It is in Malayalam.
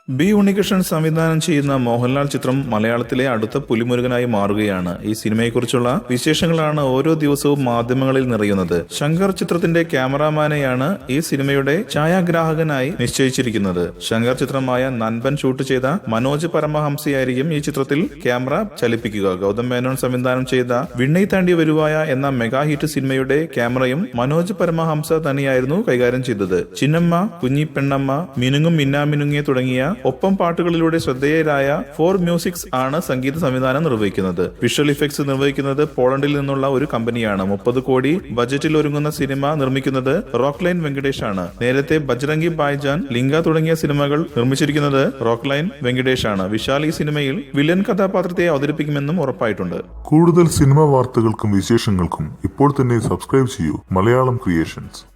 ബി ഉണ്ണികൃഷ്ണൻ സംവിധാനം ചെയ്യുന്ന മോഹൻലാൽ ചിത്രം മലയാളത്തിലെ അടുത്ത പുലിമുരുകനായി മാറുകയാണ്. ഈ സിനിമയെക്കുറിച്ചുള്ള വിശേഷങ്ങളാണ് ഓരോ ദിവസവും മാധ്യമങ്ങളിൽ നിറയുന്നത്. ശങ്കർ ചിത്രത്തിന്റെ ക്യാമറാമാനെയാണ് ഈ സിനിമയുടെ ഛായാഗ്രാഹകനായി നിശ്ചയിച്ചിരിക്കുന്നത്. ശങ്കർ ചിത്രമായ നൻപൻ ഷൂട്ട് ചെയ്ത മനോജ് പരമഹംസയായിരിക്കും ഈ ചിത്രത്തിൽ ക്യാമറ ചലിപ്പിക്കുക. ഗൗതം മേനോൻ സംവിധാനം ചെയ്ത വിണ്ണൈ താണ്ടി വരുവായ എന്ന മെഗാ ഹിറ്റ് സിനിമയുടെ ക്യാമറയും മനോജ് പരമഹംസ തന്നെയായിരുന്നു കൈകാര്യം ചെയ്തത്. ചിന്നമ്മ, കുഞ്ഞിപ്പെണ്ണമ്മ, മിനുങ്ങും മിന്നാമിനുങ്ങിയെ തുടങ്ങിയ ഒപ്പം പാട്ടുകളിലൂടെ ശ്രദ്ധേയരായ ഫോർ മ്യൂസിക്സ് ആണ് സംഗീത സംവിധാനം നിർവഹിക്കുന്നത്. വിഷ്വൽ ഇഫക്ട്സ് നിർവഹിക്കുന്നത് പോളണ്ടിൽ നിന്നുള്ള ഒരു കമ്പനിയാണ്. 30 കോടി ബജറ്റിൽ ഒരുങ്ങുന്ന സിനിമ നിർമ്മിക്കുന്നത് റോക്ക്ലൈൻ വെങ്കടേഷ് ആണ്. നേരത്തെ ബജ്രംഗി ഭായ്ജാൻ, ലിംഗ തുടങ്ങിയ സിനിമകൾ നിർമ്മിച്ചിരിക്കുന്നത് റോക്ക്ലൈൻ വെങ്കടേഷ് ആണ്. വിശാൽ ഈ സിനിമയിൽ വില്ലൻ കഥാപാത്രത്തെ അവതരിപ്പിക്കുമെന്നും ഉറപ്പായിട്ടുണ്ട്. കൂടുതൽ സിനിമാ വാർത്തകൾക്കും വിശേഷങ്ങൾക്കും ഇപ്പോൾ തന്നെ സബ്സ്ക്രൈബ് ചെയ്യൂ മലയാളം ക്രിയേഷൻസ്.